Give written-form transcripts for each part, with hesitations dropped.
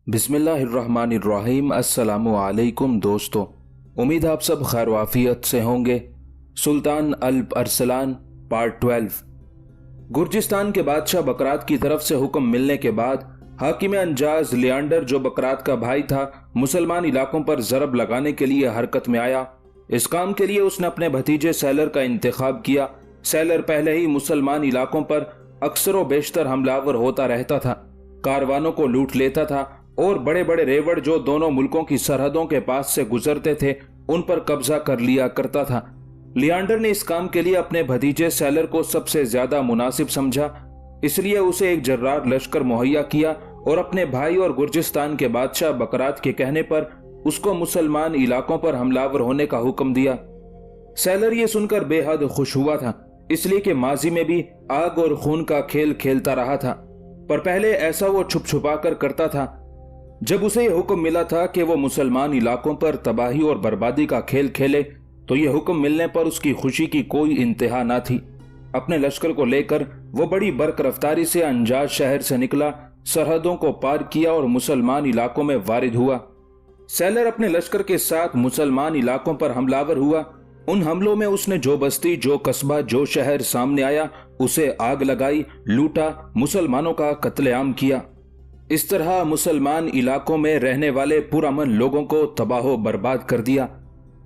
बिस्मिल्लाहिर्रहमानिर्रहीम। अस्सलामु अलैकुम दोस्तों, उम्मीद आप सब खैर वाफियत से होंगे। सुल्तान अल्प अरसलान पार्ट 12। गुर्जिस्तान के बादशाह बकरात की तरफ से हुक्म मिलने के बाद हाकिम अंजाज लियांडर, जो बकरात का भाई था, मुसलमान इलाकों पर जरब लगाने के लिए हरकत में आया। इस काम के लिए उसने अपने भतीजे सैलर का इंतखाब किया। सैलर पहले ही मुसलमान इलाकों पर अक्सर व बेशतर हमलावर होता रहता था, कारवानों को लूट लेता था और बड़े बड़े रेवड़ जो दोनों मुल्कों की सरहदों के पास से गुजरते थे उन पर कब्जा कर लिया करता था। लियांडर ने इस काम के लिए अपने भतीजे सैलर को सबसे ज्यादा मुनासिब समझा, इसलिए उसे एक जर्रार लश्कर मुहैया किया और अपने भाई और गुर्जिस्तान के बादशाह बकरात के कहने पर उसको मुसलमान इलाकों पर हमलावर होने का हुक्म दिया। सैलर ये सुनकर बेहद खुश हुआ था, इसलिए कि माजी में भी आग और खून का खेल खेलता रहा था, पर पहले ऐसा वो छुप छुपा कर करता था। जब उसे यह हुक्म मिला था कि वो मुसलमान इलाकों पर तबाही और बर्बादी का खेल खेले, तो यह हुक्म मिलने पर उसकी खुशी की कोई इंतहा न थी। अपने लश्कर को लेकर वो बड़ी बर्क रफ्तारी से अंजाज शहर से निकला, सरहदों को पार किया और मुसलमान इलाकों में वारिद हुआ। सैलर अपने लश्कर के साथ मुसलमान इलाकों पर हमलावर हुआ। उन हमलों में उसने जो बस्ती, जो कस्बा, जो शहर सामने आया उसे आग लगाई, लूटा, मुसलमानों का कत्लेआम किया। इस तरह मुसलमान इलाकों में रहने वाले पुरअमन लोगों को तबाह बर्बाद कर दिया।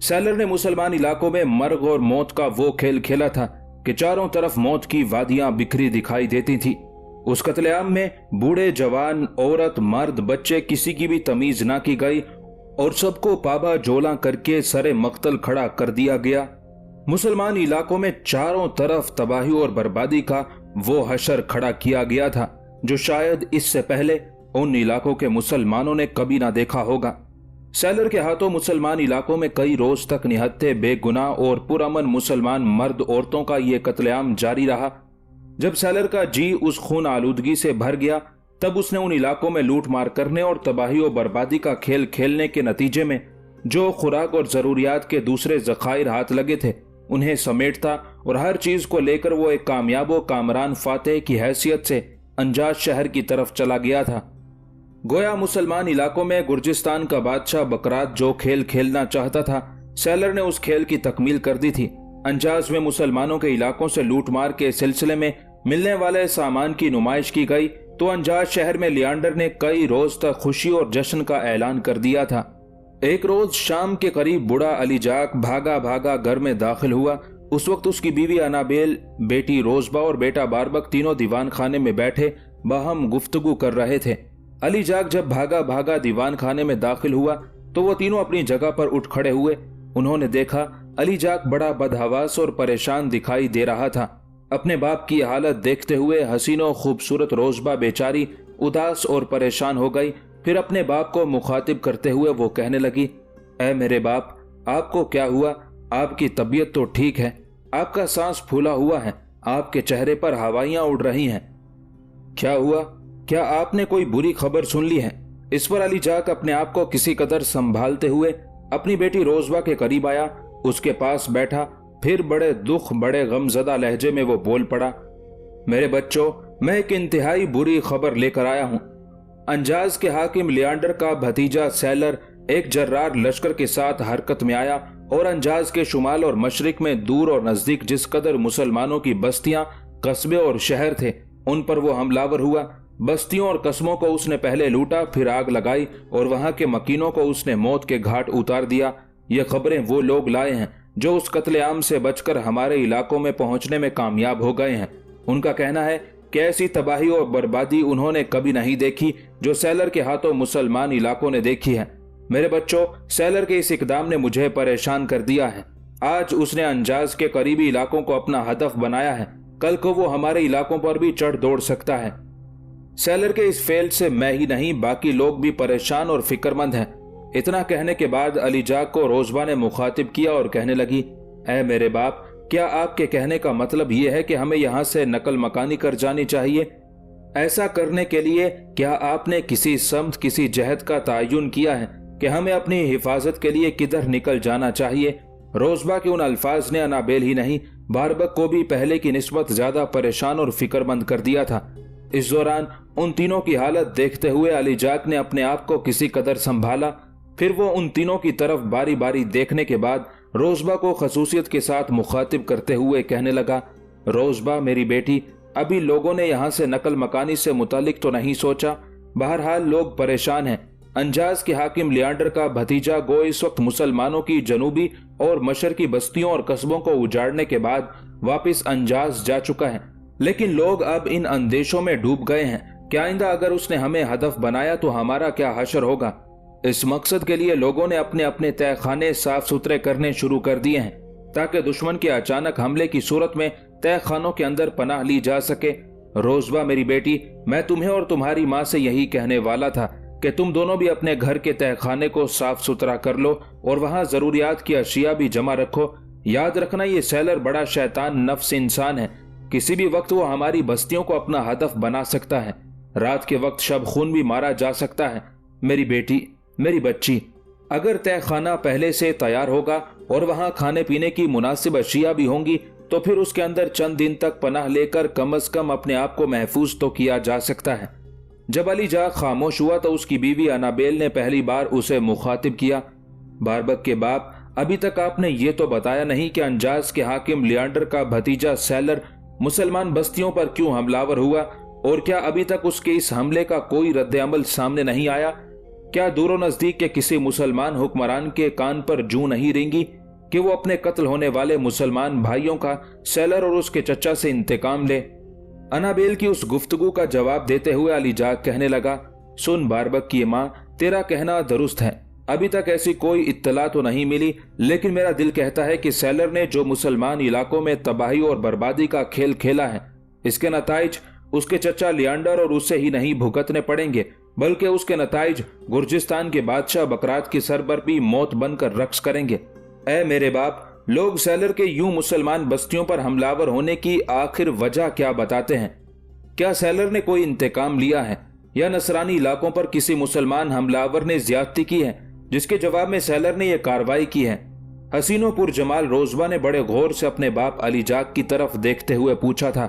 सैलर ने मुसलमान इलाकों में मर्ग और मौत का वो खेल खेला था कि चारों तरफ मौत की वादियां बिखरी दिखाई देती थी। उस कत्लेआम में बूढ़े, जवान, औरत, मर्द, बच्चे, किसी की भी तमीज ना की गई और सबको पाबा जोला करके सरे मक्तल खड़ा कर दिया गया। मुसलमान इलाकों में चारों तरफ तबाही और बर्बादी का वो हशर खड़ा किया गया था जो शायद इससे पहले उन इलाकों के मुसलमानों ने कभी ना देखा होगा। सैलर के हाथों मुसलमान इलाकों में कई रोज तक निहत्थे, बेगुनाह और पुरअमन मुसलमान मर्द औरतों का ये कत्लेआम जारी रहा। जब सैलर का जी उस खून आलूदगी से भर गया, तब उसने उन इलाकों में लूट मार करने और तबाही और बर्बादी का खेल खेलने के नतीजे में जो खुराक और जरूरियात के दूसरे जखायर हाथ लगे थे उन्हें समेटता और हर चीज को लेकर वो एक कामयाब व कामरान फातेह की हैसियत से अंजाज शहर की तरफ चला गया था। गोया मुसलमान इलाकों में गुर्जिस्तान का बादशाह बकरात जो खेल खेलना चाहता था, सैलर ने उस खेल की तकमील कर दी थी। अंजाज में मुसलमानों के इलाकों से लूटमार के सिलसिले में मिलने वाले सामान की नुमाइश की गई, तो अंजाज शहर में लियांडर ने कई रोज तक खुशी और जश्न का ऐलान कर दिया था। एक रोज शाम के करीब बूढ़ा अली जाक भागा भागा घर में दाखिल हुआ। उस वक्त उसकी बीवी अनाबेल, बेटी रोजबा और बेटा बारबक तीनों दीवान खाने में बैठे बाहम गुफ्तगू कर रहे थे। अली जाक जब भागा भागा दीवान खाने में दाखिल हुआ तो वो तीनों अपनी जगह पर उठ खड़े हुए। उन्होंने देखा अली जाक बड़ा बदहवास और परेशान दिखाई दे रहा था। अपने बाप की हालत देखते हुए हसीनो खूबसूरत रोजबा बेचारी उदास और परेशान हो गई। फिर अपने बाप को मुखातिब करते हुए वो कहने लगी, ऐ मेरे बाप, आपको क्या हुआ? आपकी तबीयत तो ठीक है, आपका सांस फूला हुआ है, आपके चेहरे पर हवाइयां उड़ रही हैं। क्या हुआ? क्या आपने कोई बुरी खबर सुन ली है? इस पर अली जाक अपने आप को किसी कदर संभालते हुए अपनी बेटी रोजबा के करीब आया, उसके पास बैठा, फिर बड़े दुख, बड़े गमजदा लहजे में वो बोल पड़ा, मेरे बच्चों, मैं एक इंतहाई बुरी खबर लेकर आया हूं। अंजाज के हाकिम लियांडर का भतीजा सैलर एक जर्रार लश्कर के साथ हरकत में आया और अंजाज के शुमाल और मशरिक में दूर और नजदीक जिस कदर मुसलमानों की बस्तियां, कस्बे और शहर थे उन पर वो हमलावर हुआ। बस्तियों और कस्बों को उसने पहले लूटा, फिर आग लगाई और वहां के मकीनों को उसने मौत के घाट उतार दिया। ये खबरें वो लोग लाए हैं जो उस कत्लेआम से बचकर हमारे इलाकों में पहुंचने में कामयाब हो गए हैं। उनका कहना है कि ऐसी तबाही और बर्बादी उन्होंने कभी नहीं देखी जो सैलर के हाथों मुसलमान इलाकों ने देखी है। मेरे बच्चों, सैलर के इस इकदाम ने मुझे परेशान कर दिया है। आज उसने अंजाज के करीबी इलाकों को अपना हदफ बनाया है, कल को वो हमारे इलाकों पर भी चढ़ दौड़ सकता है। सैलर के इस फेल से मैं ही नहीं बाकी लोग भी परेशान और फिक्रमंद हैं। इतना कहने के बाद अली जाक को रोजबा ने मुखातिब किया और कहने लगी, ऐ मेरे बाप, क्या आपके कहने का मतलब ये है कि हमें यहाँ से नकल मकानी कर जानी चाहिए? ऐसा करने के लिए क्या आपने किसी समत, किसी जहद का तयन किया है कि हमें अपनी हिफाजत के लिए किधर निकल जाना चाहिए? रोजबा के उन अल्फाज ने अनाबेल ही नहीं बारबक को भी पहले की निस्बत ज्यादा परेशान और फिक्रमंद कर दिया था। इस दौरान उन तीनों की हालत देखते हुए अली जाक ने अपने आप को किसी कदर संभाला। फिर वो उन तीनों की तरफ बारी बारी देखने के बाद रोजबा को खसूसियत के साथ मुखातिब करते हुए कहने लगा, रोजबा मेरी बेटी, अभी लोगों ने यहाँ से नकल मकानी से मुतालिक तो नहीं सोचा। बहरहाल लोग परेशान हैं। अंजाज के हाकिम लियांडर का भतीजा गो इस वक्त मुसलमानों की जनूबी और मशरकी बस्तियों और कस्बों को उजाड़ने के बाद वापस अंजाज जा चुका है, लेकिन लोग अब इन अंदेशों में डूब गए हैं कि आइंदा अगर उसने हमें हदफ बनाया तो हमारा क्या हशर होगा। इस मकसद के लिए लोगों ने अपने अपने तहखाने साफ सुथरे करने शुरू कर दिए हैं ताकि दुश्मन के अचानक हमले की सूरत में तहखानों के अंदर पनाह ली जा सके। रोजबा मेरी बेटी, मैं तुम्हें और तुम्हारी माँ से यही कहने वाला था कि तुम दोनों भी अपने घर के तहखाने को साफ सुथरा कर लो और वहां जरूरियात की अशिया भी जमा रखो। याद रखना, ये सैलर बड़ा शैतान नफ्स इंसान है। किसी भी वक्त वो हमारी बस्तियों को अपना हदफ बना सकता है। रात के वक्त शब खून भी मारा जा सकता है। मेरी बेटी, मेरी बच्ची, अगर तहखाना पहले से तैयार होगा और वहां खाने पीने की मुनासिब अशिया भी होंगी तो फिर उसके अंदर चंद दिन तक पनाह लेकर कम अज कम अपने आप को महफूज तो किया जा सकता है। जब अली जाक खामोश हुआ तो उसकी बीवी अनाबेल ने पहली बार उसे मुखातिब किया, बारबक के बाप, अभी तक आपने ये तो बताया नहीं कि अंजाज के हाकिम लियांडर का भतीजा सैलर मुसलमान बस्तियों पर क्यों हमलावर हुआ, और क्या अभी तक उसके इस हमले का कोई रद्द अमल सामने नहीं आया? क्या दूरो नजदीक के किसी मुसलमान हुक्मरान के कान पर जूं नहीं रेंगी कि वो अपने कत्ल होने वाले मुसलमान भाइयों का सैलर और उसके चचा से इंतकाम ले? अनाबेल की उस गुफ्तगू का जवाब देते हुए अली जाक कहने लगा, सुन बारबक की माँ, तेरा कहना दुरुस्त है। अभी तक ऐसी कोई इत्तला तो नहीं मिली, लेकिन मेरा दिल कहता है कि सैलर ने जो मुसलमान इलाकों में तबाही और बर्बादी का खेल खेला है, इसके नताइज उसके चचा लियांडर और उसे ही नहीं भुगतने पड़ेंगे, बल्कि उसके नताइज गुर्जिस्तान के बादशाह बकरात की सर पर भी मौत बनकर रक्स करेंगे। ऐ मेरे बाप, लोग सैलर के यूं मुसलमान बस्तियों पर हमलावर होने की आखिर वजह क्या बताते हैं? क्या सैलर ने कोई इंतकाम लिया है या नसरानी इलाकों पर किसी मुसलमान हमलावर ने ज्यादती की है जिसके जवाब में सैलर ने यह कार्रवाई की है? हसीनोपुर जमाल रोजबा ने बड़े गौर से अपने बाप अली जाक की तरफ देखते हुए पूछा था।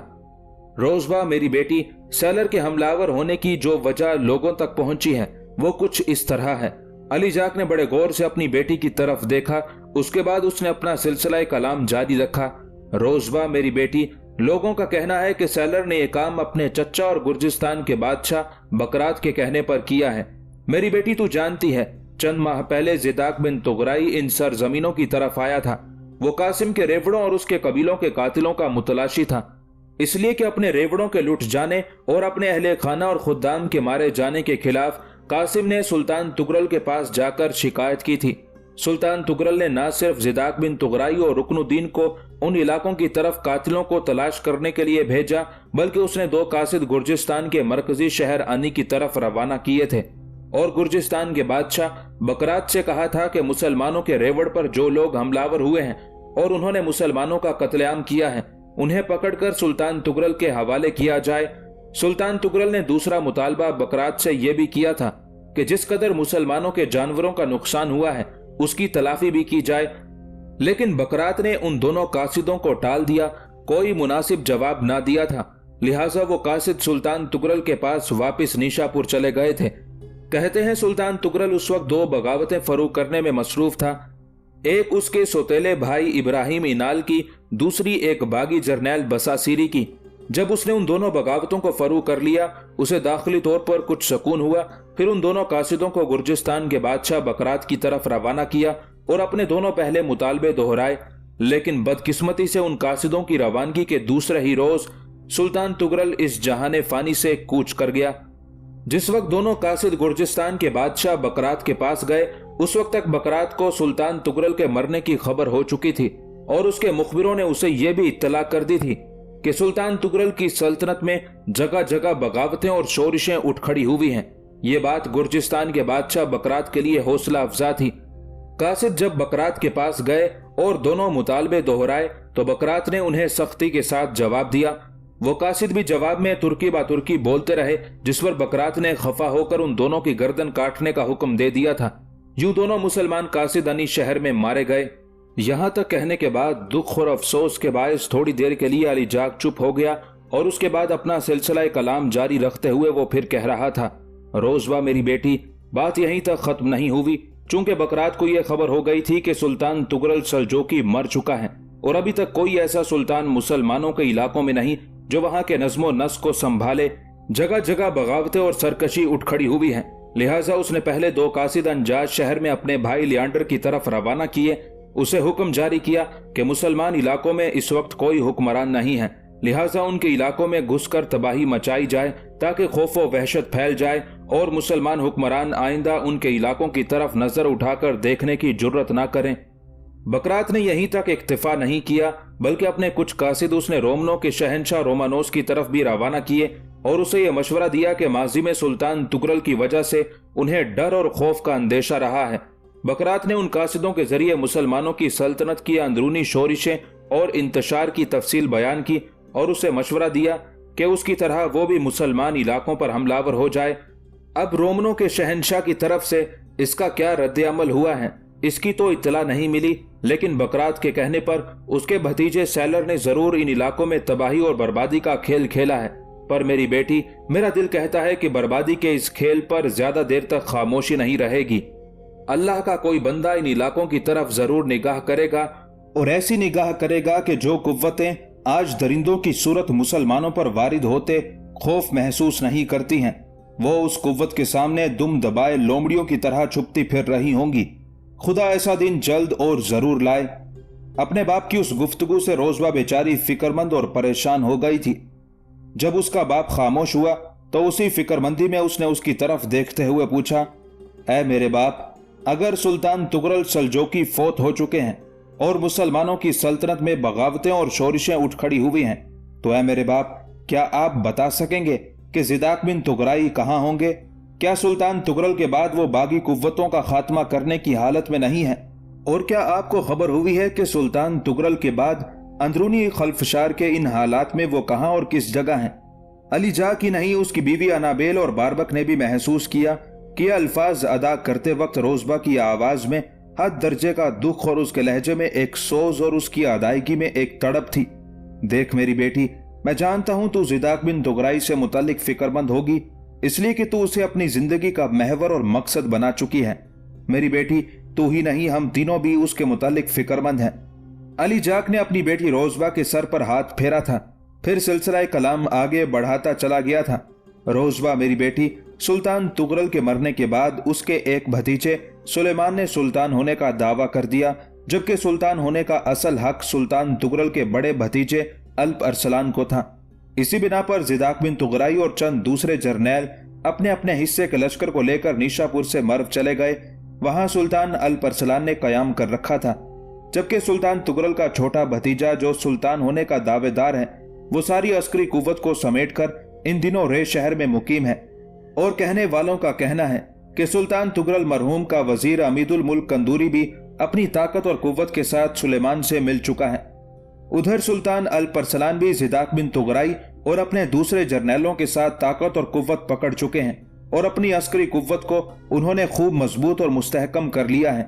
रोजबा मेरी बेटी, सैलर के हमलावर होने की जो वजह लोगों तक पहुंची है वो कुछ इस तरह है। अली जाक ने बड़े गौर से अपनी बेटी की तरफ देखा, उसके बाद उसने अपना सिलसिला कलाम जारी रखा। रोजबा मेरी बेटी, लोगों का कहना है कि सैलर ने यह काम अपने चचा और गुर्जिस्तान के बादशाह बकरात के कहने पर किया है। मेरी बेटी, तू जानती है, चंद माह पहले जिदाक बिन तुगराई इन सरजमीनों की तरफ आया था। वो कासिम के रेवड़ों और उसके कबीलों के कातिलों का मुतलाशी था, इसलिए कि अपने रेवड़ों के लुट जाने और अपने अहले खाना और खुद्दाम के मारे जाने के खिलाफ कासिम ने सुल्तान तुगरल के पास जाकर शिकायत की थी। सुल्तान तुगरल ने न सिर्फ जिदाक बिन तुगराई और रुकनुद्दीन को उन इलाकों की तरफ कातिलों को तलाश करने के लिए भेजा, बल्कि उसने 2 कासिद गुर्जिस्तान के मरकजी शहर अनी की तरफ रवाना किए थे और गुर्जिस्तान के बादशाह बकरात से कहा था कि मुसलमानों के रेवड़ पर जो लोग हमलावर हुए हैं और उन्होंने मुसलमानों का कत्लेआम किया है, उन्हें पकड़कर सुल्तान तुगरल के हवाले किया जाए। सुल्तान तुगरल ने दूसरा मुतालबा बकरात से यह भी किया था कि जिस कदर मुसलमानों के जानवरों का नुकसान हुआ है उसकी तलाफी भी की जाए, लेकिन बकरात ने उन दोनों कासिदों को टाल दिया, कोई मुनासिब जवाब ना दिया था। लिहाजा वो कासिद सुल्तान तुगरल के पास वापस निशापुर चले गए थे। कहते हैं सुल्तान तुगरल उस वक्त 2 बगावतें फरू करने में मसरूफ था, एक उसके सौतेले भाई इब्राहिम इनाल की, दूसरी एक बागी जरनैल बसासीरी की। जब उसने उन दोनों बगावतों को फरू कर लिया, उसे दाखिली तौर पर कुछ सुकून हुआ। फिर उन दोनों कासिदों को गुर्जिस्तान के बादशाह बकरात की तरफ रवाना किया और अपने दोनों पहले मुतालबे दोहराए, लेकिन बदकिस्मती से उन कासिदों की रवानगी के दूसरे ही रोज सुल्तान तुगरल इस जहाने फानी से कूच कर गया। जिस वक्त दोनों कासिद गुर्जिस्तान के बादशाह बकरात के पास गए, उस वक्त तक बकरात को सुल्तान तुगरल के मरने की खबर हो चुकी थी और उसके मुखबिरों ने उसे यह भी इत्तला कर दी थी कि सुल्तान तुगरल की सल्तनत में जगह जगह बगावतें और शोरिशें उठ खड़ी हुई हैं। ये बात गुर्जिस्तान के बादशाह बकरात के लिए हौसला अफजा थी। कासिद जब बकरात के पास गए और दोनों मुतालबे दोहराए तो बकरात ने उन्हें सख्ती के साथ जवाब दिया। वो कासिद भी जवाब में तुर्की बातुर्की बोलते रहे, जिस पर बकरात ने खफा होकर उन दोनों की गर्दन काटने का हुक्म दे दिया था। यूं दोनों मुसलमान कासिद अनी शहर में मारे गए। यहां तक कहने के बाद दुख और अफसोस के बायस थोड़ी देर के लिए अली जाक चुप हो गया और उसके बाद अपना सिलसिला कलाम जारी रखते हुए वो फिर कह रहा था, रोज़बा मेरी बेटी, बात यहीं तक खत्म नहीं हुई। चूंकि बकरात को यह खबर हो गई थी कि सुल्तान तुगरल सल्जोकी मर चुका है और अभी तक कोई ऐसा सुल्तान मुसलमानों के इलाकों में नहीं जो वहां के नज़्मो नस्क को संभाले। जगह जगह बगावतें और सरकशी उठ खड़ी हुई हैं। लिहाजा उसने पहले 2 कासिद अंजाज शहर में अपने भाई लियांडर की तरफ रवाना किए। उसे हुक्म जारी किया कि मुसलमान इलाकों में इस वक्त कोई हुक्मरान नहीं है, लिहाजा उनके इलाकों में घुसकर तबाही मचाई जाए ताकि खौफ व वहशत फैल जाए और मुसलमान हुक्मरान आइंदा उनके इलाकों की तरफ नजर उठाकर देखने की जुर्रत ना करें। बकरात ने यहीं तक इक्तिफा नहीं किया बल्कि अपने कुछ कासिद उसने रोमनों के शहंशाह रोमानोस की तरफ भी रवाना किए और उसे यह मशवरा दिया कि माजी में सुल्तान तुगरल की वजह से उन्हें डर और खौफ का अंदेशा रहा है। बकरात ने उन कासिदों के जरिए मुसलमानों की सल्तनत की अंदरूनी शोरिशें और इंतशार की तफसील बयान की और उसे मशवरा दिया कि उसकी तरह वो भी मुसलमान इलाकों पर हमलावर हो जाए। अब रोमनों के शहंशाह की तरफ से इसका क्या रद्द-ए-अमल हुआ है इसकी तो इत्तला नहीं मिली, लेकिन बकरात के कहने पर उसके भतीजे सैलर ने जरूर इन इलाकों में तबाही और बर्बादी का खेल खेला है। पर मेरी बेटी, मेरा दिल कहता है कि बर्बादी के इस खेल पर ज्यादा देर तक खामोशी नहीं रहेगी। अल्लाह का कोई बंदा इन इलाकों की तरफ जरूर निगाह करेगा और ऐसी निगाह करेगा कि जो कुव्वतें आज दरिंदों की सूरत मुसलमानों पर वारिद होते खौफ महसूस नहीं करती हैं, वो उस कुव्वत के सामने दुम दबाए लोमड़ियों की तरह छुपती फिर रही होंगी। खुदा ऐसा दिन जल्द और जरूर लाए। अपने बाप की उस गुफ्तगू से रोज़बा बेचारी फिक्रमंद और परेशान हो गई थी। जब उसका बाप खामोश हुआ तो उसी फिक्रमंदी में उसने उसकी तरफ देखते हुए पूछा, ऐ मेरे बाप, अगर सुल्तान तुगरल सल्जोकी फौत हो चुके हैं और मुसलमानों की सल्तनत में बगावतें और शोरिशें उठ खड़ी हुई हैं, तो ऐ मेरे बाप, क्या आप बता सकेंगे कि ज़िदाक बिन तुगराई कहाँ होंगे? क्या सुल्तान तुगरल के बाद वो बागी कुव्वतों का खात्मा करने की हालत में नहीं है? और क्या आपको खबर हुई है कि सुल्तान तुगरल के बाद अंदरूनी खल्फशार के इन हालात में वो कहाँ और किस जगह हैं? अली जा की नहीं, उसकी बीवी अनाबेल और बारबक ने भी महसूस किया कि अल्फाज अदा करते वक्त रोज़बा की आवाज में हद दर्जे का दुख और उसके लहजे में एक सोज और उसकी अदायगी में एक तड़प थी। देख मेरी बेटी, मैं जानता हूं तू ज़िदाक बिन तुगराई से मुतालिक फिक्रमंद होगी, इसलिए कि तू उसे अपनी जिंदगी का महवर और मकसद बना चुकी है। मेरी बेटी, तू ही नहीं, हम तीनों भी उसके मुतालिक फिक्रमंद हैं। अली जाक ने अपनी बेटी रोज़बा के सर पर हाथ फेरा था, फिर सिलसिला कलाम आगे बढ़ाता चला गया था। रोज़बा मेरी बेटी, सुल्तान तुगरल के मरने के बाद उसके एक भतीजे सुलेमान ने सुल्तान होने का दावा कर दिया, जबकि सुल्तान होने का असल हक सुल्तान तुगरल के बड़े भतीजे अल्प अरसलान को था। इसी बिना पर ज़िदाक बिन तुगराई और चंद दूसरे जर्नैल अपने अपने हिस्से के लश्कर को लेकर निशापुर से मर्व चले गए। वहां सुल्तान अल्प अरसलान ने कयाम कर रखा था, जबकि सुल्तान तुगरल का छोटा भतीजा जो सुल्तान होने का दावेदार है, वो सारी अस्करी कुव्वत को समेटकर इन दिनों रे शहर में मुकीम है। और कहने वालों का कहना है कि सुल्तान तुगरल मरहूम का वजीर अमीदुल मुल्क कंदूरी भी अपनी ताकत और कुव्वत के साथ सुलेमान से मिल चुका है। उधर सुल्तान अल्प अरसलान भी ज़िदाक बिन तुगराई और अपने दूसरे जर्नैलों के साथ ताकत और कुव्वत पकड़ चुके हैं और अपनी अस्करी कुव्वत को उन्होंने खूब मजबूत और मुस्तहकम कर लिया है।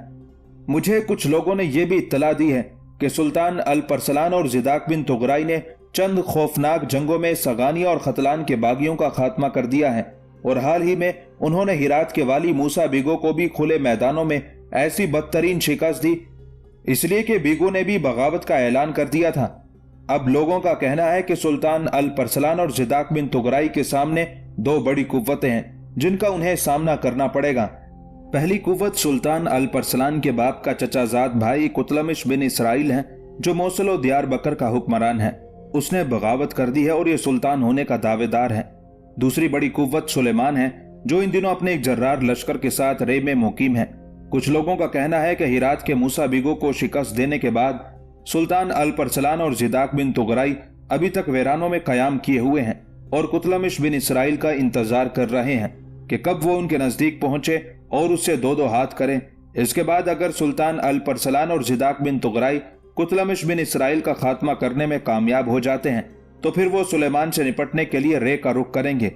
मुझे कुछ लोगों ने यह भी इत्तला दी है कि सुल्तान अल्प अरसलान और ज़िदाक बिन तुगराई ने चंद खौफनाक जंगों में सगानिया और खतलान के बागियों का खात्मा कर दिया है और हाल ही में उन्होंने हिरात के वाली मूसा बीगो को भी खुले मैदानों में ऐसी बदतरीन शिकस्त दी, इसलिए कि बीगो ने भी बगावत का ऐलान कर दिया था। अब लोगों का कहना है कि सुल्तान अल्प अरसलान और ज़िदाक बिन तुगराई के सामने दो बड़ी कुव्वतें हैं जिनका उन्हें सामना करना पड़ेगा। पहली कुव्वत सुल्तान अल्प अरसलान के बाप का चचाजाद भाई कुतलमिश बिन इसराइल है, जो मौसल और दियार बकर का हुक्मरान है। उसने बगावत कर दी है और ये सुल्तान होने का दावेदार है। दूसरी बड़ी कुव्वत सुलेमान है, जो इन दिनों अपने एक जर्रार लश्कर के साथ रे में मुकीम है। कुछ लोगों का कहना है कि हिरात के मूसा बीगो को शिकस्त देने के बाद सुल्तान अल्प अरसलान और ज़िदाक बिन तुगराई अभी तक वीरानों में कयाम किए हुए हैं और कुतलमिश बिन इसराइल का इंतजार कर रहे हैं कि कब वो उनके नजदीक पहुंचे और उससे दो दो हाथ करें। इसके बाद अगर सुल्तान अल्प अरसलान और ज़िदाक बिन तुगराई कुतलमिश बिन इसराइल का खात्मा करने में कामयाब हो जाते हैं तो फिर वो सुलेमान से निपटने के लिए रे का रुख करेंगे।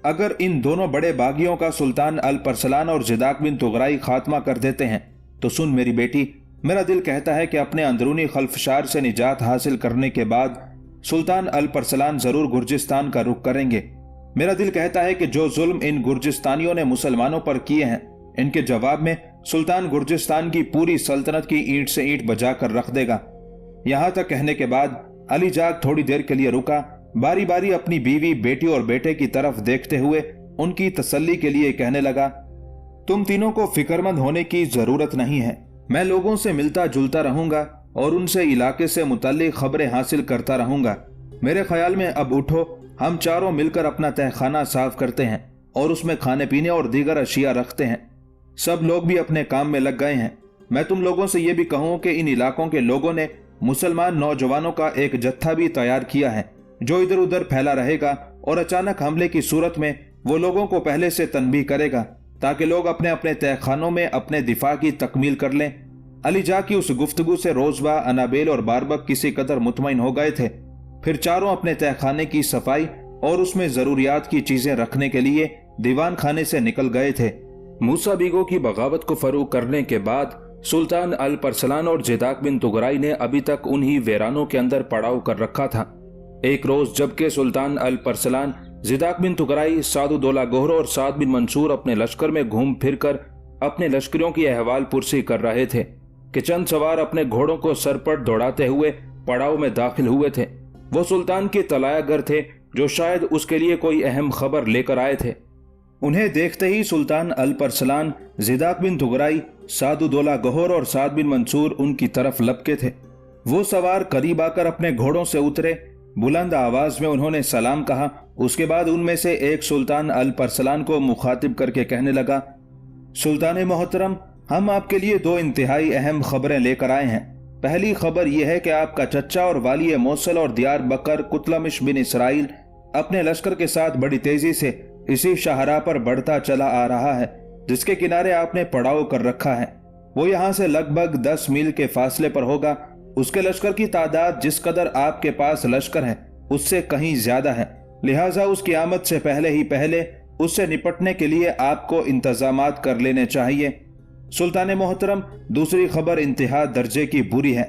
अगर इन दोनों बड़े बागियों का सुल्तान अल्प अरसलान और ज़िदाक बिन तुगराई खात्मा कर देते हैं तो सुन मेरी बेटी, मेरा दिल कहता है कि अपने अंदरूनी खल्फशार से निजात हासिल करने के बाद सुल्तान अल्प अरसलान जरूर गुर्जिस्तान का रुख करेंगे। मेरा दिल कहता है कि जो जुल्म इन गुर्जिस्तानियों ने मुसलमानों पर किए हैं, इनके जवाब में सुल्तान गुर्जिस्तान की पूरी सल्तनत की ईंट से ईंट बजा कर रख देगा। यहां तक कहने के बाद अली जाग थोड़ी देर के लिए रुका, बारी बारी अपनी बीवी, बेटी और बेटे की तरफ देखते हुए उनकी तसल्ली के लिए कहने लगा, तुम तीनों को फिक्रमंद होने की जरूरत नहीं है। मैं लोगों से मिलता जुलता रहूंगा और उनसे इलाके से मुतल्लिक खबरें हासिल करता रहूंगा। मेरे ख्याल में अब उठो, हम चारों मिलकर अपना तहखाना साफ करते हैं और उसमें खाने पीने और दीगर अशिया रखते हैं। सब लोग भी अपने काम में लग गए हैं। मैं तुम लोगों से यह भी कहूं कि इन इलाकों के लोगों ने मुसलमान नौजवानों का एक जत्था भी तैयार किया है जो इधर उधर फैला रहेगा और अचानक हमले की सूरत में वो लोगों को पहले से तनबीह करेगा ताकि लोग अपने अपने तहखानों में अपने दिफा की तकमील कर लें। अली जा की उस गुफ्तगू से रोजबा, अनाबेल और बारबक किसी कदर मुतमईन हो गए थे। फिर चारों अपने तहखाने की सफाई और उसमें जरूरियात की चीजें रखने के लिए दीवान खाने से निकल गए थे। मूसा बीगो की बगावत को फरोग करने के बाद सुल्तान अल्प अरसलान और जिदाक बिन तुगराई ने अभी तक उन्हीं वीरानों के अंदर पड़ाव कर रखा था। एक रोज जबकि सुल्तान अल्प अरसलान, जिदाक बिन तुगराई, सादुद्दौला गोहर और साद बिन मंसूर अपने लश्कर में घूम फिर कर अपने लश्करियों की अहवाल पुरसी कर रहे थे कि चंद सवार अपने घोड़ों को सरपट दौड़ाते हुए पड़ाव में दाखिल हुए थे। वो सुल्तान के तलायागर थे जो शायद उसके लिए कोई अहम खबर लेकर आए थे। उन्हें देखते ही सुल्तान अल्प अरसलान, जिदाक बिन तुगराई, सादुद्दौला गोहर और साद बिन मंसूर उनकी तरफ लपके थे। वो सवार करीब आकर अपने घोड़ों से उतरे। बुलंद आवाज में उन्होंने सलाम कहा। उसके बाद उनमें से एक सुल्तान अल्प अरसलान को मुखातिब करके कहने लगा, सुल्तान मोहतरम, हम आपके लिए दो इंतहाई अहम खबरें लेकर आए हैं। पहली खबर यह है कि आपका चचा और वाली मौसल और दियार बकर कुतलमिश बिन इसराइल अपने लश्कर के साथ बड़ी तेजी से इसी शाहरा पर बढ़ता चला आ रहा है जिसके किनारे आपने पड़ाव कर रखा है। वो यहाँ से लगभग 10 मील के फासले पर होगा। उसके लश्कर की तादाद जिस कदर आपके पास लश्कर है उससे कहीं ज्यादा है, लिहाजा उसकी आमद से पहले ही पहले उससे निपटने के लिए आपको इंतजामात कर लेने चाहिए। सुल्तान मोहतरम, दूसरी खबर इंतहा दर्जे की बुरी है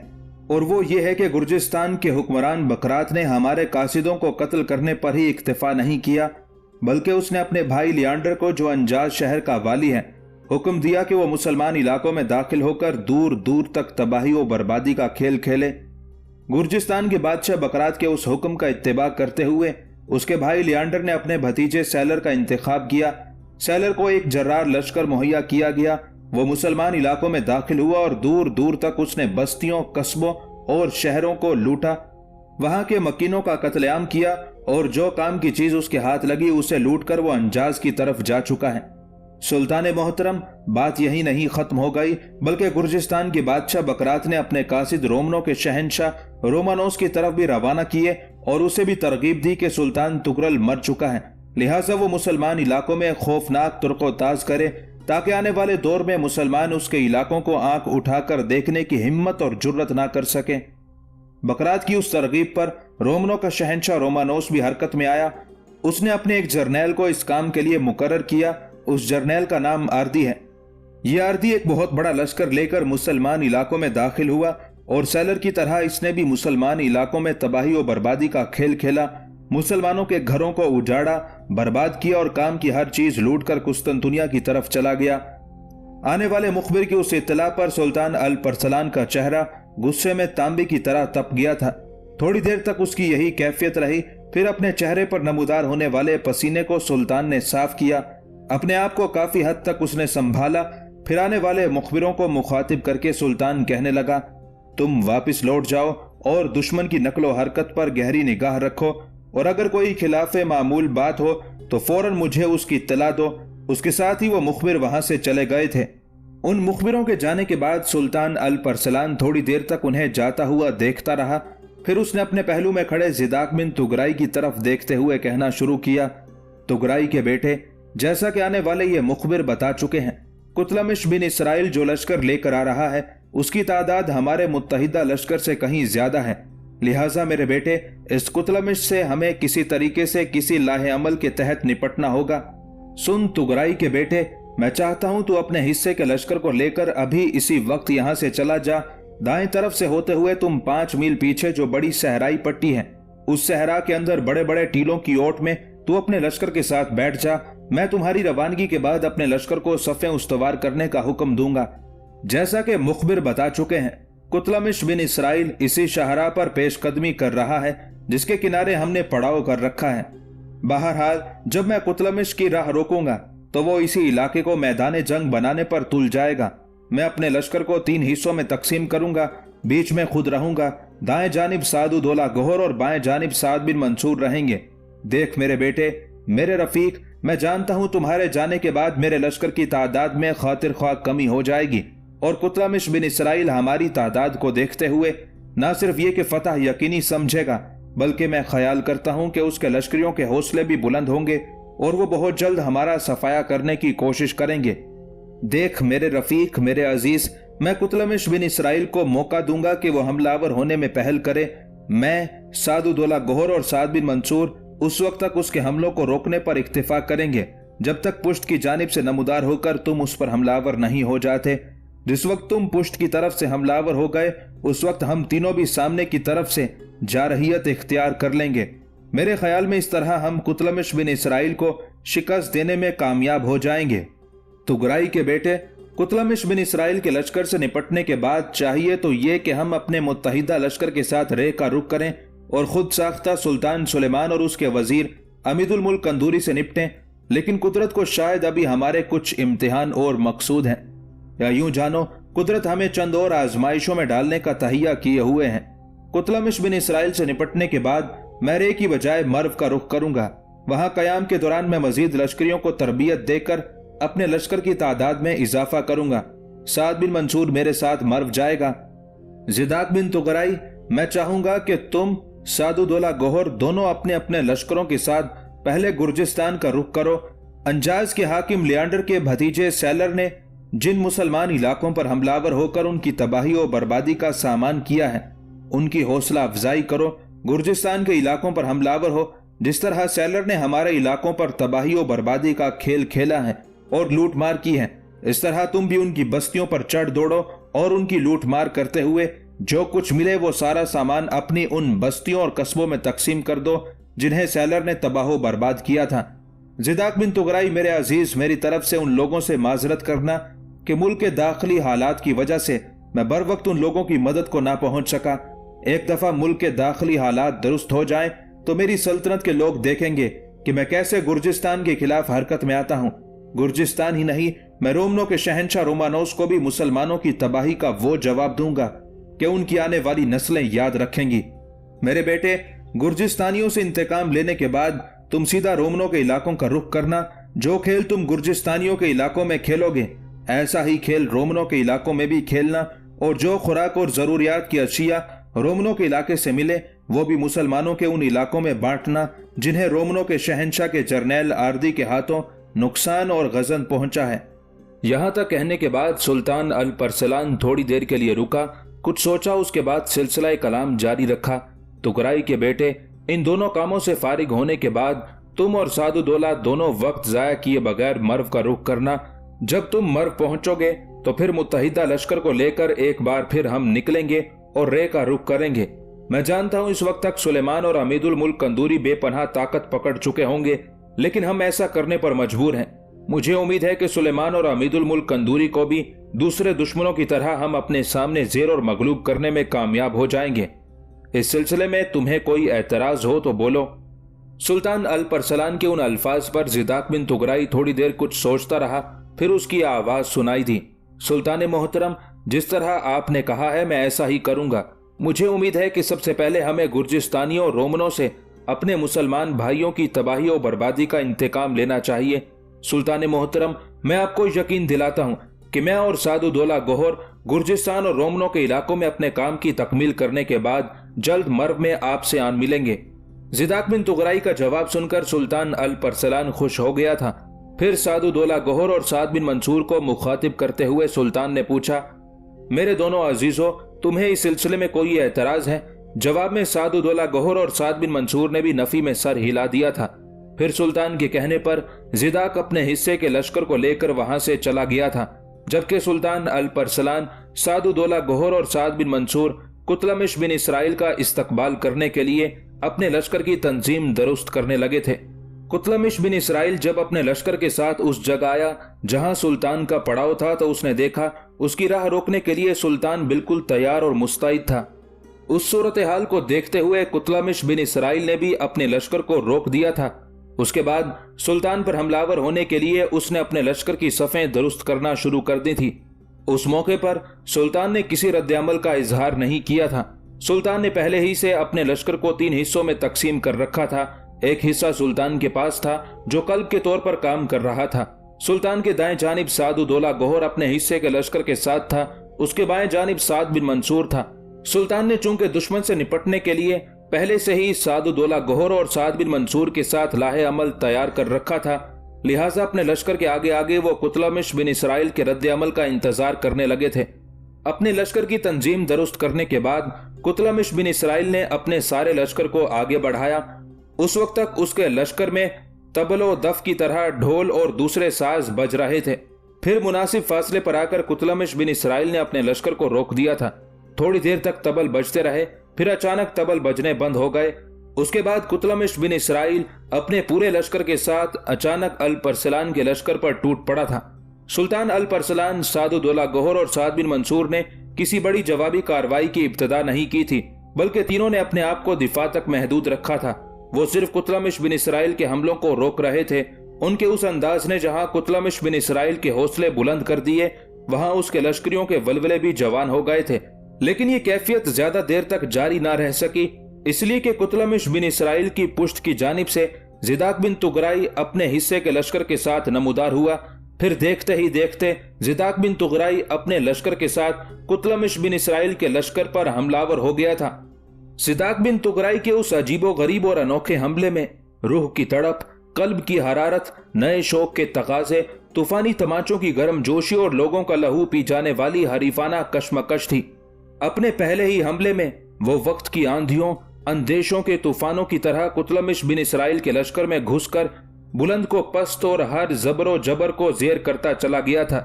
और वो ये है कि गुर्जिस्तान के हुक्मरान बकरात ने हमारे कासिदों को कत्ल करने पर ही इक्तफा नहीं किया, बल्कि उसने अपने भाई लियांडर को, जो अंजाज शहर का वाली है, हुक्म दिया कि वो मुसलमान इलाकों में दाखिल होकर दूर दूर तक तबाही और बर्बादी का खेल खेले। गुर्जिस्तान के बादशाह बकरात के उस हुक्म का इत्तिबा करते हुए उसके भाई लियांडर ने अपने भतीजे सैलर का इंतखाब किया। सैलर को एक जर्रार लश्कर मुहैया किया गया। वो मुसलमान इलाकों में दाखिल हुआ और दूर दूर तक उसने बस्तियों, कस्बों और शहरों को लूटा, वहां के मकीनों का कत्लेआम किया और जो काम की चीज उसके हाथ लगी उसे लूटकर वो अंजाज की तरफ जा चुका है। सुल्तान मोहतरम, बात यही नहीं खत्म हो गई, बल्कि गुर्जिस्तान के बादशाह बकरात ने अपने कासिद रोमनों के शहंशाह रोमानोस की तरफ भी रवाना किए और उसे भी तरगीब दी कि सुल्तान तुगरल मर चुका है, लिहाजा वो मुसलमान इलाकों में खौफनाक तुर्कोताज करे ताकि आने वाले दौर में मुसलमान उसके इलाकों को आंख उठाकर देखने की हिम्मत और जुर्रत ना कर सके। बकरात की उस तरगीब पर रोमनों का शहंशाह रोमानोस भी हरकत में आया। उसने अपने एक जर्नैल को इस काम के लिए मुकर्रर किया। उस जर्नैल का नाम आर्दी है। यह आर्दी एक बहुत बड़ा लश्कर लेकर मुसलमान इलाकों में दाखिल हुआ और सैलर की तरह इसने भी मुसलमान इलाकों में तबाही और बर्बादी का खेल खेला। मुसलमानों के घरों को उजाड़ा, बर्बाद किया और काम की हर चीज लूटकर कुस्तुनतुनिया की तरफ चला गया। आने वाले मुखबिर की उस इत्तला पर सुल्तान अल्प अरसलान का चेहरा गुस्से में तांबे की तरह तप गया था। थोड़ी देर तक उसकी यही कैफियत रही, फिर अपने चेहरे पर नमूदार होने वाले पसीने को सुल्तान ने साफ किया। अपने आप को काफी हद तक उसने संभाला। फिर आने वाले मुखबिरों को मुखातिब करके सुल्तान कहने लगा, तुम वापस लौट जाओ और दुश्मन की नकलो हरकत पर गहरी निगाह रखो और अगर कोई खिलाफे मामूल बात हो तो फौरन मुझे उसकी इत्तला दो। उसके साथ ही वो मुखबिर वहां से चले गए थे। उन मुखबिरों के जाने के बाद सुल्तान अल्प अरसलान थोड़ी देर तक उन्हें जाता हुआ देखता रहा। फिर उसने अपने पहलू में खड़े जिदाक बिन तुगराई की तरफ देखते हुए कहना शुरू किया, तुगराई के बेटे, जैसा कि आने वाले ये मुखबिर बता चुके हैं, कुतलमिश बिन इसराइल जो लश्कर लेकर आ रहा है उसकी तादाद हमारे मुत्तहिदा लश्कर से कहीं ज्यादा है। लिहाजा मेरे बेटे, इस कुतलमिश से हमें किसी तरीके से किसी लाहे अमल के तहत निपटना होगा। सुन तुगराई के बेटे, मैं चाहता हूं तू अपने हिस्से के लश्कर को लेकर अभी इसी वक्त यहां से चला जा। दाएं तरफ से होते हुए तुम 5 मील पीछे जो बड़ी सहराई पट्टी है उस सहरा के अंदर बड़े बड़े टीलों की ओट में तू अपने लश्कर के साथ बैठ जा। मैं तुम्हारी रवानगी के बाद अपने लश्कर को सफ़े उस्तवार करने का हुक्म दूंगा। जैसा कि मुखबिर बता चुके हैं, कुतलमिश बिन इसराइल इसी शाहरा पर पेशकदमी कर रहा है जिसके किनारे हमने पड़ाव कर रखा है। बहरहाल जब मैं कुतलमिश की राह रोकूंगा तो वो इसी इलाके को मैदान जंग बनाने पर तुल जाएगा। मैं अपने लश्कर को 3 हिस्सों में तकसीम करूंगा, बीच में खुद रहूंगा। दाएं जानिब सादुद्दौला गोहर और बाएं जानिब साद बिन मंसूर रहेंगे। देख मेरे बेटे, मेरे रफीक, मैं जानता हूं तुम्हारे जाने के बाद मेरे लश्कर की तादाद में खातिर ख्वाह कमी हो जाएगी और कुतलमिश बिन इसराइल हमारी तादाद को देखते हुए न सिर्फ ये कि फतह यकीनी समझेगा, बल्कि मैं ख्याल करता हूं कि उसके लश्करियों के हौसले भी बुलंद होंगे और वो बहुत जल्द हमारा सफाया करने की कोशिश करेंगे। देख मेरे रफीक, मेरे अजीज, मैं कुतलमिश बिन इसराइल को मौका दूंगा कि वो हमलावर होने में पहल करे। मैं, सादुद्दौला गोहर और साद बिन मंसूर उस वक्त तक उसके हमलों को रोकने पर इक्तिफा करेंगे जब तक पुश्त की जानिब से नमूदार होकर तुम उस पर हमलावर नहीं हो जाते। जिस वक्त तुम पुश्त की तरफ से हमलावर हो गए उस वक्त हम तीनों भी सामने की तरफ से जारहियत इख्तियार कर लेंगे। मेरे ख्याल में इस तरह हम कुतलमिश बिन इसराइल को शिकस्त देने में कामयाब हो जाएंगे। तुगराई के बेटे, कुतलमिश बिन इसराइल के लश्कर से निपटने के बाद चाहिए तो ये कि हम अपने मुत्तहिदा लश्कर के साथ रे का रुख करें और खुद साख्ता सुल्तान सुलेमान और उसके वजीर अमीदुल मुल्क कंदूरी से निपटें। लेकिन कुदरत को शायद अभी हमारे कुछ इम्तिहान और मकसूद हैं, या यूं जानो कुदरत हमें चंद और आजमाइशों में डालने का तहिया किए हुए हैं। कुतलमिश बिन इसराइल से निपटने के बाद मैं रे की बजाय मर्व का रुख करूंगा। वहां कयाम के दौरान मैं मजीद लश्करियों को तरबियत देकर अपने लश्कर की तादाद में इजाफा करूंगा। साद बिन मंसूर मेरे साथ मर्व जाएगा। जिदाक बिन तुगराई, मैं चाहूंगा कि तुम सादुद्दौला गोहर दोनों अपने अपने लश्करों के साथ पहले गुर्जिस्तान का रुख करो। अंजाज के हाकिम लियांडर के भतीजे सैलर ने जिन मुसलमान इलाकों पर हमलावर होकर उनकी तबाही और बर्बादी का सामान किया है, उनकी हौसला अफजाई करो। गुर्जिस्तान के इलाकों पर हमलावर हो जिस तरह सैलर ने हमारे इलाकों पर तबाही और बर्बादी का खेल खेला है और लूट मार की है, इस तरह तुम भी उनकी बस्तियों पर चढ़ दौड़ो और उनकी लूट मार करते हुए जो कुछ मिले वो सारा सामान अपनी उन बस्तियों और कस्बों में तकसीम कर दो जिन्हें सैलर ने तबाह बर्बाद किया था। जिदाक बिन तुगराई मेरे अजीज, मेरी तरफ से उन लोगों से माजरत करना कि मुल्क के दाखिली हालात की वजह से मैं बर वक्त उन लोगों की मदद को ना पहुंच सका। एक दफा मुल्क के दाखिली हालात दुरुस्त हो जाएं तो मेरी सल्तनत के लोग देखेंगे कि मैं कैसे गुर्जिस्तान के खिलाफ हरकत में आता हूं। गुर्जिस्तान ही नहीं, मैं रोमनों के शहंशाह रोमानोस को भी मुसलमानों की तबाही का वो जवाब दूंगा कि उनकी आने वाली नस्लें याद रखेंगी। मेरे बेटे, गुर्जिस्तानियों से इंतकाम लेने के बाद तुम सीधा रोमनों के इलाकों का रुख करना। जो खेल तुम गुर्जिस्तानियों के इलाकों में खेलोगे ऐसा ही खेल रोमनों के इलाकों में भी खेलना, और जो खुराक और जरूरियात की अशिया रोमनों के इलाके से मिले वो भी मुसलमानों के उन इलाकों में बांटना जिन्हें रोमनों के शहंशाह के जर्नैल आर्दी के हाथों नुकसान और गजन पहुंचा है। यहां तक कहने के बाद सुल्तान अल्परसलान थोड़ी देर के लिए रुका, कुछ सोचा, उसके बाद सिलसिला कलाम जारी रखा। तुगराई के बेटे, इन दोनों कामों से फारिग होने के बाद तुम और सादुद्दौला दोनों वक्त जाया किए बगैर मर्व का रुख करना। जब तुम मर्व पहुंचोगे तो फिर मुत्तहिदा लश्कर को लेकर एक बार फिर हम निकलेंगे और रे का रुख करेंगे। मैं जानता हूं इस वक्त तक सुलेमान और अमीदुल मुल्क कंदूरी बेपनाह ताकत पकड़ चुके होंगे, लेकिन हम ऐसा करने पर मजबूर हैं। मुझे उम्मीद है कि सुलेमान और अमीदुल मुल्क कंदूरी को भी दूसरे दुश्मनों की तरह हम अपने सामने जेर और मगलूब करने में कामयाब हो जाएंगे। इस सिलसिले में तुम्हें कोई एतराज हो तो बोलो। सुल्तान अल्परसलान के उन अल्फाज पर जिदाक बिन तुगराई थोड़ी देर कुछ सोचता रहा, फिर उसकी आवाज सुनाई दी। सुल्तान मोहतरम, जिस तरह आपने कहा है मैं ऐसा ही करूंगा। मुझे उम्मीद है कि सबसे पहले हमें गुर्जिस्तानियों और रोमनों से अपने मुसलमान भाइयों की तबाही और बर्बादी का इंतकाम लेना चाहिए। सुल्तान मोहतरम, मैं आपको यकीन दिलाता हूं कि मैं और सादुद्दौला गोहर गुर्जिस्तान और रोमनों के इलाकों में अपने काम की तकमील करने के बाद जल्द मर्व में आपसे आन मिलेंगे। जिदाक बिन तुगराई का जवाब सुनकर सुल्तान अल्परसलान खुश हो गया था। फिर सादुद्दौला गोहर और साद बिन मंसूर को मुखातिब करते हुए सुल्तान ने पूछा, मेरे दोनों अजीजों, तुम्हें इस सिलसिले में कोई एतराज है? जवाब में सादुद्दौला गोहर और साद बिन मंसूर ने भी नफी में सर हिला दिया था। फिर सुल्तान के कहने पर जिदाक अपने हिस्से के लश्कर को लेकर वहां से चला गया था, जबकि सुल्तान अल्परसलान, सादुद्दौला गोहर और साद बिन मंसूर कुतलमिश बिन इसराइल का इस्तकबाल करने के लिए अपने लश्कर की तंजीम दुरुस्त करने लगे थे। कुतलमिश बिन इसराइल जब अपने लश्कर के साथ उस जगह आया जहां सुल्तान का पड़ाव था तो उसने देखा उसकी राह रोकने के लिए सुल्तान बिल्कुल तैयार और मुस्तैद था। उस सूरत हाल को देखते हुए कुतलमिश बिन इसराइल ने भी अपने लश्कर को रोक दिया था। उसके बाद सुल्तान पर हमलावर होने के लिए उसने अपने लश्कर की सफ़ें दुरुस्त करना शुरू कर दी थी। उस मौके पर सुल्तान ने किसी रद्द-ए-अमल का इजहार नहीं किया था। सुल्तान ने पहले ही से अपने लश्कर को 3 हिस्सों में तकसीम कर रखा था। एक हिस्सा सुल्तान के पास था जो कल्ब के तौर पर काम कर रहा था। सुल्तान के दाएं जानिब साद-उद-दौला गोहर अपने हिस्से के लश्कर के साथ था। उसके बाएं जानिब साद बिन मंसूर था। सुल्तान ने चूंकि दुश्मन से निपटने के लिए पहले से ही साद-उद-दौला गोहर और साद बिन मंसूर के साथ लाहे अमल तैयार कर रखा था, लिहाजा अपने लश्कर के आगे आगे वो कुतलमिश बिन इसराइल के रद्द-ए-अमल का इंतजार करने लगे थे। अपने लश्कर की तंजीम दुरुस्त करने के बाद कुतलमिश बिन इसराइल ने अपने सारे लश्कर को आगे बढ़ाया। उस वक्त तक उसके लश्कर में तबलो दफ की तरह ढोल और दूसरे साज बज रहे थे। फिर मुनासिब फासले पर आकर कुतलमिश बिन इसराइल ने अपने लश्कर को रोक दिया था। थोड़ी देर तक तबल बजते रहे, फिर अचानक तबल बजने बंद हो गए। उसके बाद कुतलमिश बिन इसराइल अपने पूरे लश्कर के साथ अचानक अल्प अरसलान के लश्कर पर टूट पड़ा था। सुल्तान अल्प अरसलान, साद-उद-दौला गोहर और साद बिन मंसूर ने किसी बड़ी जवाबी कार्रवाई की इब्तिदा नहीं की थी, बल्कि तीनों ने अपने आप को दिफा तक महदूद रखा था। वो सिर्फ कुतलमिश बिन इसराइल के हमलों को रोक रहे थे। उनके उस अंदाज ने जहां कुतलमिश बिन इसराइल के हौसले बुलंद कर दिए, वहां उसके लश्करियों के वलवले भी जवान हो गए थे। लेकिन ये कैफियत ज्यादा देर तक जारी ना रह सकी, इसलिए कि कुतलमिश बिन इसराइल की पुश्त की जानिब से जिदाक बिन तुगराई अपने हिस्से के लश्कर के साथ नमूदार हुआ। फिर देखते ही देखते जिदाक बिन तुगराई अपने लश्कर के साथ कुतलमिश बिन इसराइल के लश्कर पर हमलावर हो गया था। जिदाक बिन तुगराई के उस अजीबो गरीब और अनोखे हमले में रूह की तड़प, कल्ब की हरारत, नए शौक के तकाजे, तूफानी तमाचों की गर्म जोशी और लोगों का लहू पी जाने वाली हरीफाना कशमकश थी। अपने पहले ही हमले में वो वक्त की आंधियों, अंदेशों के तूफानों की तरह कुतलमिश बिन इसराइल के लश्कर में घुसकर बुलंद को पस्त और हर जबरो जबर को जेर करता चला गया था।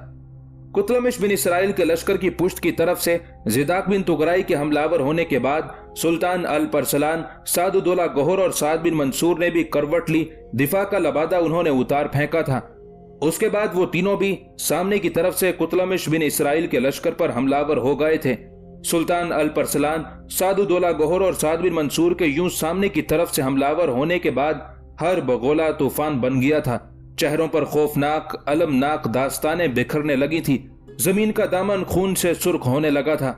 कुतलमिश बिन इसराइल के लश्कर की पुश्त की तरफ से जिदाक बिन तुगराई के हमलावर होने के बाद सुल्तान अल्प अरसलान, साद-उद-दौला गोहर और साद बिन मंसूर ने भी करवट ली। दिफा का लबादा उन्होंने उतार फेंका था। उसके बाद वो तीनों भी सामने की तरफ से कुतलमिश बिन इसराइल के लश्कर पर हमलावर हो गए थे। सुल्तान अल्प अरसलान, साद-उद-दौला गोहर और साद बिन मंसूर के यूं सामने की तरफ से हमलावर होने के बाद हर बगोला तूफान बन गया था। चेहरों पर खौफनाक, अलमनाक दास्तानें बिखरने लगी थी। जमीन का दामन खून से सुर्ख होने लगा था।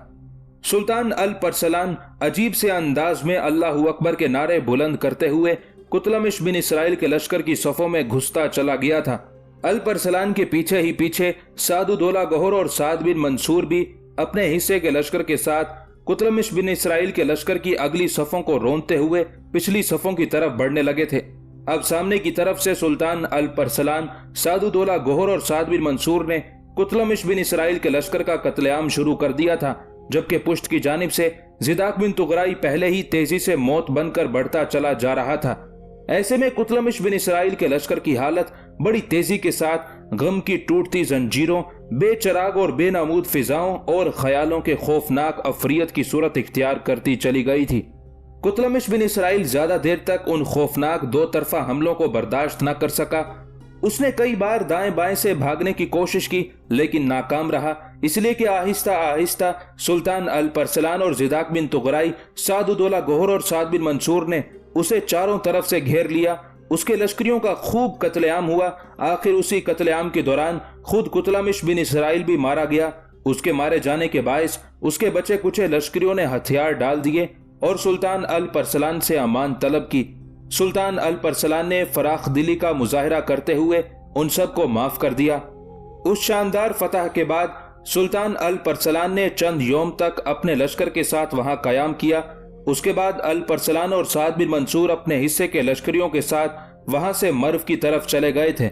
सुल्तान अल्प अरसलान अजीब से अंदाज में अल्लाहू अकबर के नारे बुलंद करते हुए कुतलमिश बिन इसराइल के लश्कर की सफों में घुसता चला गया था। अल्प अरसलान के पीछे ही पीछे साद-उद-दौला गोहर और साद बिन मंसूर भी अपने हिस्से के लश्कर के साथ कुतलमिश बिन इसराइल के लश्कर की अगली सफों को रोनते हुए पिछली सफों की तरफ बढ़ने लगे थे। अब सामने की तरफ से सुल्तान अल्प अरसलान, साद-उद-दौला गोहर और साद बिन मंसूर ने कुतलमिश बिन इसराइल के लश्कर का कत्लेआम शुरू कर दिया था, जबकि पुश्त की जानिब से जिदाक बिन तुगराई पहले ही तेजी से मौत बनकर बढ़ता चला जा रहा था। ऐसे में कुतलमिश बिन इसराइल के लश्कर की हालत बड़ी तेजी के साथ गम की टूटती जंजीरों, बेचराग और बेनमूद फिजाओं और ख्यालों के खौफनाक अफरियत की सूरत इख्तियार करती चली गई थी। कुतलमिश बिन इसराइल ज्यादा देर तक उन खौफनाक दो तरफा हमलों को बर्दाश्त न कर सका। उसने कई बार दाएं बाएं से भागने की कोशिश की, लेकिन नाकाम रहा, इसलिए कि आहिस्ता आहिस्ता सुल्तान अल्प अरसलान और जिदाक बिन तुगराई, साद-उद-दौला गोहर और साद बिन मंसूर ने उसे चारों तरफ से घेर लिया। उसके लश्करियों का खूब कत्लेआम हुआ। आखिर उसी कत्लेआम के दौरान खुद कुतलमिश बिन इसराइल भी मारा गया। उसके मारे जाने के बायस उसके बचे कुचे लश्करियों ने हथियार डाल दिए और सुल्तान अल्प अरसलान से अमान तलब की। सुल्तान अल्प अरसलान ने फराख दिली का मुजाहिरा करते हुए उन सब को माफ कर दिया। उस शानदार फतह के बाद सुल्तान अल्प अरसलान ने चंद यौम तक अपने लश्कर के साथ वहां कयाम किया। उसके बाद अल्प अरसलान और साद बिन मंसूर अपने हिस्से के लश्करियों के साथ वहां से मर्व की तरफ चले गए थे,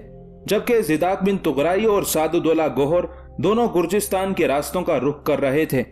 जबकि जिदाक बिन तुगराई और साद-उद-दौला गोहर दोनों गुर्जिस्तान के रास्तों का रुख कर रहे थे।